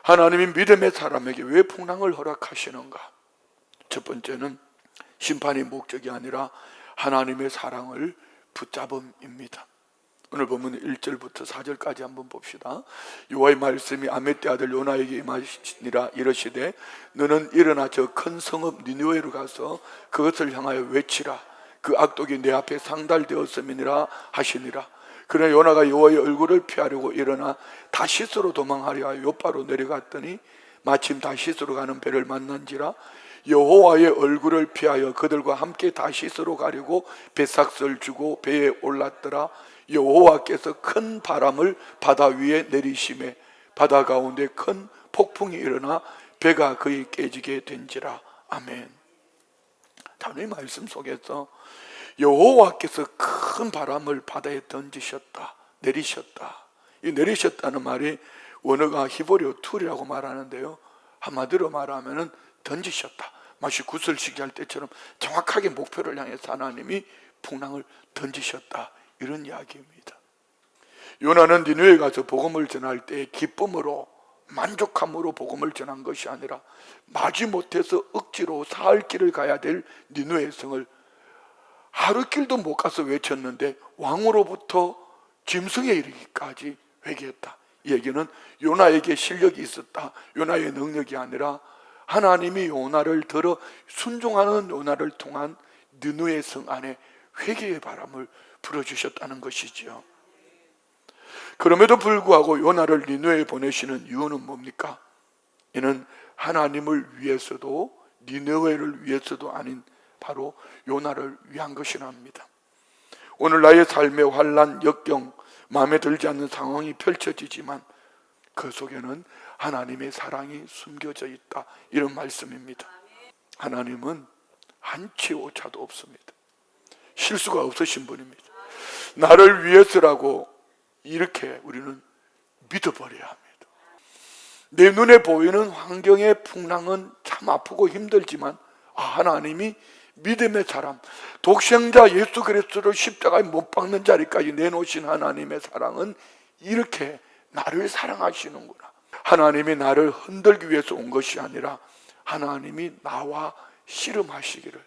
하나님이 믿음의 사람에게 왜 풍랑을 허락하시는가? 첫 번째는 심판의 목적이 아니라 하나님의 사랑을 붙잡음입니다. 오늘 보면 1절부터 4절까지 한번 봅시다. 여호와의 말씀이 아미떼 아들 요나에게 임하시니라. 이르시되 너는 일어나 저 큰 성읍 니느웨로 가서 그것을 향하여 외치라. 그 악독이 내 앞에 상달되었음이니라 하시니라. 그러나 요나가 여호와의 얼굴을 피하려고 일어나 다시스로 도망하려 하여 요바로 내려갔더니 마침 다시스로 가는 배를 만난지라. 여호와의 얼굴을 피하여 그들과 함께 다시스로 가려고 배삭을 주고 배에 올랐더라. 여호와께서 큰 바람을 바다 위에 내리시매 바다 가운데 큰 폭풍이 일어나 배가 거의 깨지게 된지라. 아멘. 하나님의 말씀 속에서 여호와께서 큰 바람을 바다에 던지셨다, 내리셨다. 이 내리셨다는 말이 원어가 히브리어 툴이라고 말하는데요, 한마디로 말하면 던지셨다. 마치 구슬치기 할 때처럼 정확하게 목표를 향해서 하나님이 풍랑을 던지셨다, 이런 이야기입니다. 요나는 니느웨에 가서 복음을 전할 때 기쁨으로, 만족함으로 복음을 전한 것이 아니라 마지못해서 억지로 사흘 길을 가야 될 니느웨 성을 하루 길도 못 가서 외쳤는데 왕으로부터 짐승에 이르기까지 회개했다. 이 얘기는 요나에게 실력이 있었다, 요나의 능력이 아니라 하나님이 요나를 들어 순종하는 요나를 통한 니느웨 성 안에 회개의 바람을 불어주셨다는 것이지요. 그럼에도 불구하고 요나를 니느웨에 보내시는 이유는 뭡니까? 이는 하나님을 위해서도 니느웨를 위해서도 아닌 바로 요나를 위한 것이랍니다. 오늘 나의 삶의 환난, 역경, 마음에 들지 않는 상황이 펼쳐지지만 그 속에는 하나님의 사랑이 숨겨져 있다, 이런 말씀입니다. 하나님은 한치 오차도 없습니다. 실수가 없으신 분입니다. 나를 위해서라고 이렇게 우리는 믿어버려야 합니다. 내 눈에 보이는 환경의 풍랑은 참 아프고 힘들지만 하나님이 믿음의 사람, 독생자 예수 그리스도를 십자가에 못 박는 자리까지 내놓으신 하나님의 사랑은 이렇게 나를 사랑하시는구나. 하나님이 나를 흔들기 위해서 온 것이 아니라 하나님이 나와 씨름하시기를,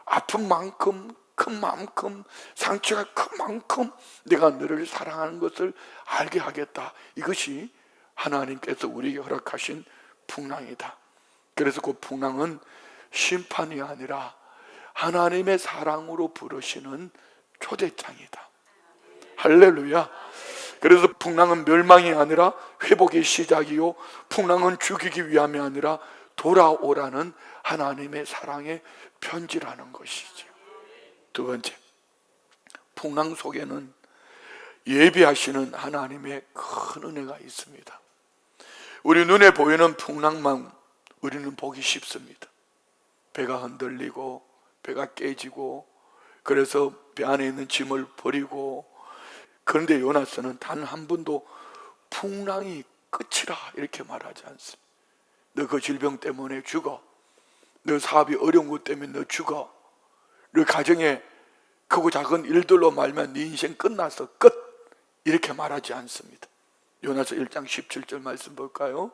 아픈 만큼, 큰 만큼, 상처가 큰 만큼 내가 너를 사랑하는 것을 알게 하겠다. 이것이 하나님께서 우리에게 허락하신 풍랑이다. 그래서 그 풍랑은 심판이 아니라 하나님의 사랑으로 부르시는 초대장이다. 할렐루야. 그래서 풍랑은 멸망이 아니라 회복의 시작이요, 풍랑은 죽이기 위함이 아니라 돌아오라는 하나님의 사랑의 편지라는 것이죠. 두 번째, 풍랑 속에는 예비하시는 하나님의 큰 은혜가 있습니다. 우리 눈에 보이는 풍랑만 우리는 보기 쉽습니다. 배가 흔들리고 배가 깨지고 그래서 배 안에 있는 짐을 버리고, 그런데 요나서는 단 한 번도 풍랑이 끝이라 이렇게 말하지 않습니다. 너 그 질병 때문에 죽어, 너 사업이 어려운 것 때문에 너 죽어, 너 가정에 크고 작은 일들로 말면 네 인생 끝났어, 끝, 이렇게 말하지 않습니다. 요나서 1장 17절 말씀 볼까요?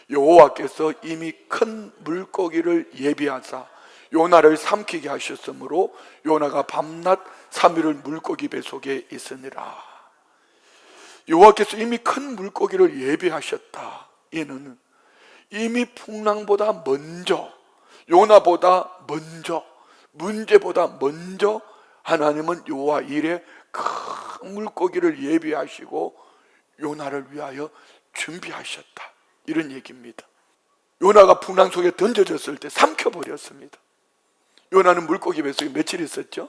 여호와께서 이미 큰 물고기를 예비하사 요나를 삼키게 하셨으므로 요나가 밤낮 3일을 물고기 배 속에 있으니라. 여호와께서 이미 큰 물고기를 예비하셨다. 이는 이미 풍랑보다 먼저, 요나보다 먼저, 문제보다 먼저 하나님은 여호와 일에 큰 물고기를 예비하시고 요나를 위하여 준비하셨다, 이런 얘기입니다. 요나가 풍랑 속에 던져졌을 때 삼켜버렸습니다. 요나는 물고기 뱃속에 며칠 있었죠?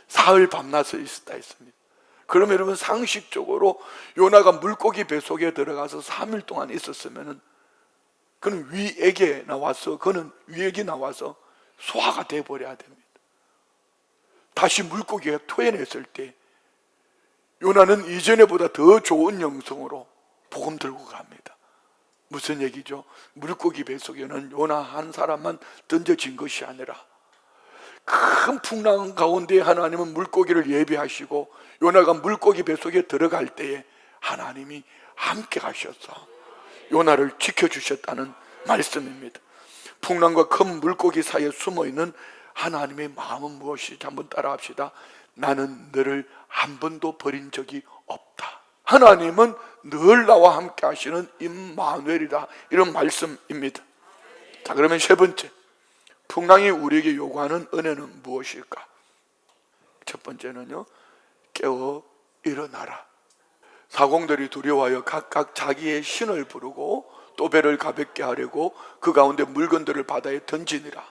사흘 밤낮을 있었다 했습니다. 그러면 여러분, 상식적으로 요나가 물고기 뱃속에 들어가서 3일 동안 있었으면 그는 위액이 나와서 소화가 돼버려야 됩니다. 다시 물고기가 토해냈을 때 요나는 이전에보다 더 좋은 영성으로 복음 들고 갑니다. 무슨 얘기죠? 물고기 뱃속에는 요나 한 사람만 던져진 것이 아니라 큰 풍랑 가운데 하나님은 물고기를 예비하시고 요나가 물고기 뱃속에 들어갈 때에 하나님이 함께 가셔서 요나를 지켜주셨다는 말씀입니다. 풍랑과 큰 물고기 사이에 숨어있는 하나님의 마음은 무엇인지 한번 따라합시다. 나는 너를 한 번도 버린 적이 없다. 하나님은 늘 나와 함께 하시는 임마누엘이다. 이런 말씀입니다. 자, 그러면 세 번째, 풍랑이 우리에게 요구하는 은혜는 무엇일까? 첫 번째는요, 깨어 일어나라. 사공들이 두려워하여 각각 자기의 신을 부르고 또 배를 가볍게 하려고 그 가운데 물건들을 바다에 던지니라.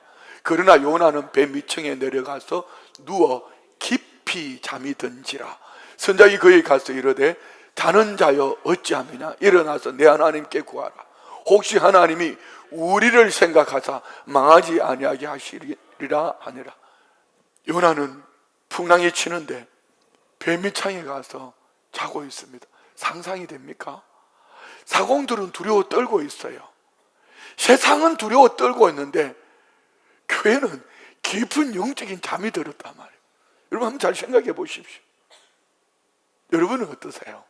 그러나 요나는 배 밑층에 내려가서 누워 깊이 잠이 든지라. 선장이 그에게 가서 이르되 자는 자여 어찌함이냐, 일어나서 내 하나님께 구하라. 혹시 하나님이 우리를 생각하사 망하지 아니하게 하시리라 하니라. 요나는 풍랑이 치는데 배 밑창에 가서 자고 있습니다. 상상이 됩니까? 사공들은 두려워 떨고 있어요. 세상은 두려워 떨고 있는데 교회는 깊은 영적인 잠이 들었단 말이에요. 여러분 한번 잘 생각해 보십시오. 여러분은 어떠세요?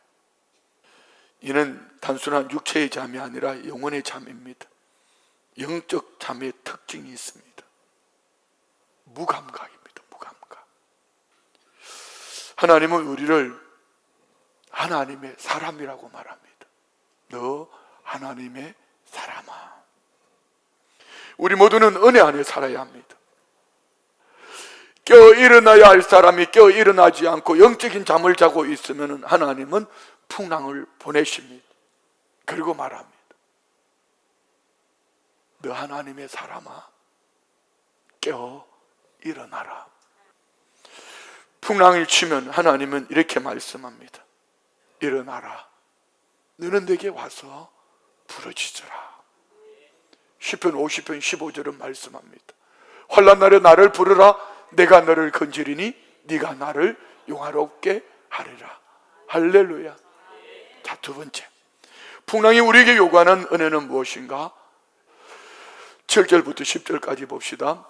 이는 단순한 육체의 잠이 아니라 영혼의 잠입니다. 영적 잠의 특징이 있습니다. 무감각입니다. 무감각. 하나님은 우리를 하나님의 사람이라고 말합니다. 너 하나님의 사람아. 우리 모두는 은혜 안에 살아야 합니다. 깨어 일어나야 할 사람이 깨어 일어나지 않고 영적인 잠을 자고 있으면 하나님은 풍랑을 보내십니다. 그리고 말합니다. 너 하나님의 사람아, 깨어 일어나라. 풍랑을 치면 하나님은 이렇게 말씀합니다. 일어나라. 너는 내게 와서 부르짖으라. 시편 50편 15절은 말씀합니다. 환난 날에 나를 부르라. 내가 너를 건지리니 네가 나를 용화롭게 하리라. 할렐루야. 자, 두 번째, 풍랑이 우리에게 요구하는 은혜는 무엇인가? 7절부터 10절까지 봅시다.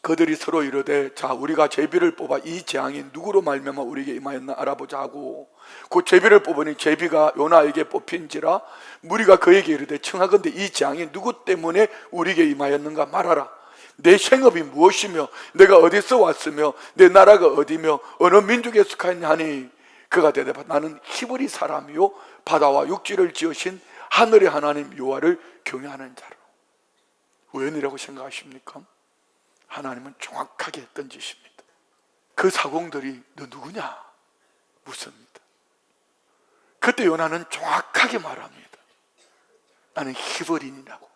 그들이 서로 이르되 자 우리가 제비를 뽑아 이 재앙이 누구로 말미암아 우리에게 임하였나 알아보자 하고 그 제비를 뽑으니 제비가 요나에게 뽑힌지라. 무리가 그에게 이르되 청하건대 이 재앙이 누구 때문에 우리에게 임하였는가 말하라. 내 생업이 무엇이며 내가 어디서 왔으며 내 나라가 어디며 어느 민족에 속하였냐 하니 그가 대답하되 나는 히브리 사람이요 바다와 육지를 지으신 하늘의 하나님 여호와를 경외하는 자로. 우연이라고 생각하십니까? 하나님은 정확하게 던지십니다. 그 사공들이 너 누구냐 묻습니다. 그때 요나는 정확하게 말합니다. 나는 히브리인이라고,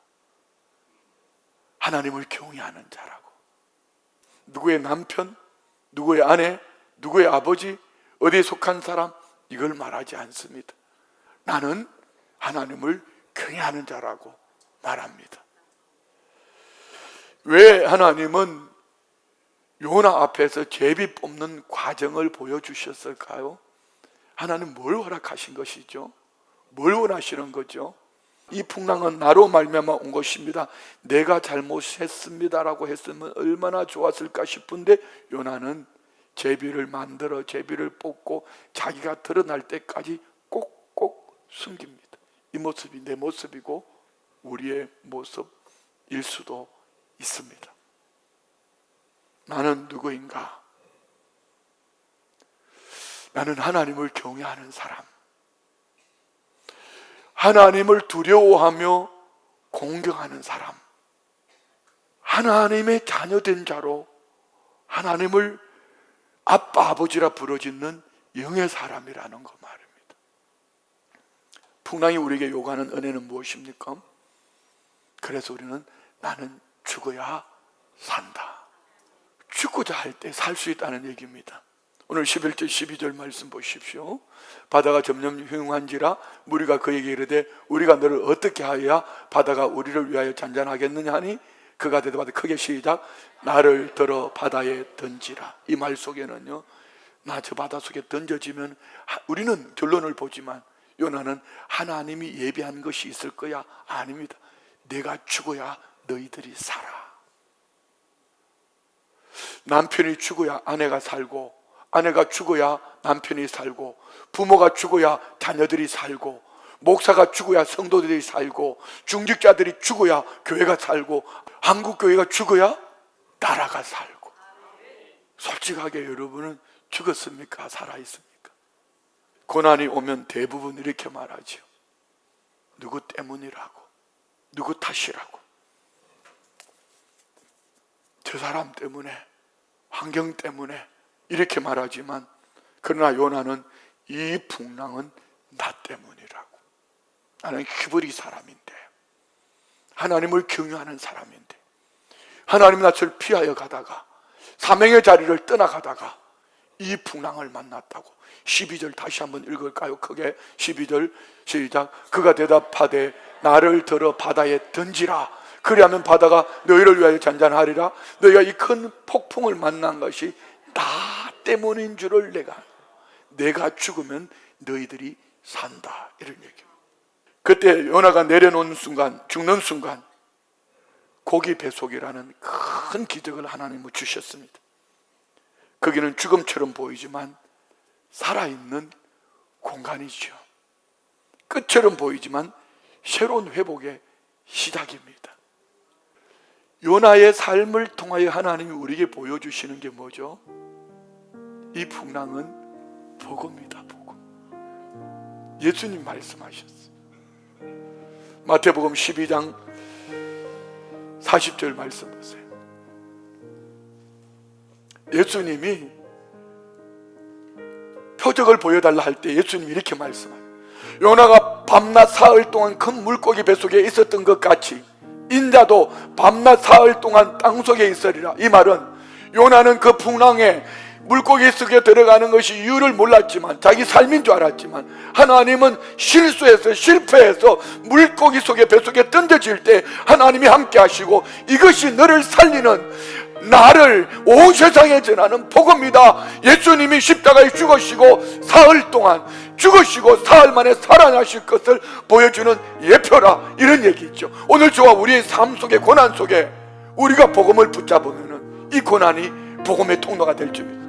하나님을 경외하는 자라고. 누구의 남편, 누구의 아내, 누구의 아버지, 어디에 속한 사람, 이걸 말하지 않습니다. 나는 하나님을 경외하는 자라고 말합니다. 왜 하나님은 요나 앞에서 제비 뽑는 과정을 보여주셨을까요? 하나님 뭘 허락하신 것이죠? 뭘 원하시는 거죠? 이 풍랑은 나로 말미암아 온 것입니다. 내가 잘못했습니다라고 했으면 얼마나 좋았을까 싶은데 요나는 제비를 만들어 제비를 뽑고 자기가 드러날 때까지 꼭꼭 숨깁니다. 이 모습이 내 모습이고 우리의 모습일 수도 있습니다. 나는 누구인가? 나는 하나님을 경외하는 사람, 하나님을 두려워하며 공경하는 사람, 하나님의 자녀된 자로 하나님을 아빠 아버지라 부르짖는 영의 사람이라는 거 말입니다. 풍랑이 우리에게 요구하는 은혜는 무엇입니까? 그래서 우리는 나는 죽어야 산다. 죽고자 할 때 살 수 있다는 얘기입니다. 오늘 11절 12절 말씀 보십시오. 바다가 점점 흉한지라 무리가 그에게 이르되 우리가 너를 어떻게 하여야 바다가 우리를 위하여 잔잔하겠느냐 하니 그가 대답하되 크게 시작 나를 들어 바다에 던지라. 이 말 속에는요, 나 저 바다 속에 던져지면 우리는 결론을 보지만 요나는 하나님이 예비한 것이 있을 거야? 아닙니다. 내가 죽어야 너희들이 살아. 남편이 죽어야 아내가 살고, 아내가 죽어야 남편이 살고, 부모가 죽어야 자녀들이 살고, 목사가 죽어야 성도들이 살고, 중직자들이 죽어야 교회가 살고, 한국교회가 죽어야 나라가 살고. 솔직하게 여러분은 죽었습니까? 살아있습니까? 고난이 오면 대부분 이렇게 말하죠. 누구 때문이라고, 누구 탓이라고, 저 사람 때문에, 환경 때문에 이렇게 말하지만, 그러나 요나는 이 풍랑은 나 때문이라고. 나는 히브리 사람인데, 하나님을 경유하는 사람인데, 하나님 낯을 피하여 가다가 사명의 자리를 떠나가다가 이 풍랑을 만났다고. 12절 다시 한번 읽을까요? 크게 12절 시작. 그가 대답하되 나를 들어 바다에 던지라. 그리하면 바다가 너희를 위하여 잔잔하리라. 너희가 이 큰 폭풍을 만난 것이 나 때문인 줄을 내가 죽으면 너희들이 산다. 이런 얘기입니다. 그때 요나가 내려놓는 순간, 죽는 순간 고기 배속이라는 큰 기적을 하나님은 주셨습니다. 거기는 죽음처럼 보이지만 살아있는 공간이죠. 끝처럼 보이지만 새로운 회복의 시작입니다. 요나의 삶을 통하여 하나님이 우리에게 보여주시는 게 뭐죠? 이 풍랑은 복음이다. 복음. 예수님 말씀하셨어요. 마태복음 12장 40절 말씀 보세요. 예수님이 표적을 보여달라 할 때 예수님이 이렇게 말씀하세요. 요나가 밤낮 사흘 동안 큰 물고기 뱃속에 있었던 것 같이 인자도 밤낮 사흘 동안 땅속에 있으리라. 이 말은 요나는 그 풍랑에 물고기 속에 들어가는 것이 이유를 몰랐지만, 자기 삶인 줄 알았지만, 하나님은 실수해서 실패해서 물고기 속에 뱃속에 던져질 때 하나님이 함께 하시고, 이것이 너를 살리는, 나를 온 세상에 전하는 복음이다. 예수님이 십자가에 죽으시고 사흘 동안 죽으시고 사흘 만에 살아나실 것을 보여주는 예표라. 이런 얘기죠. 오늘 저와 우리의 삶 속에, 고난 속에 우리가 복음을 붙잡으면 이 고난이 복음의 통로가 될 줄입니다.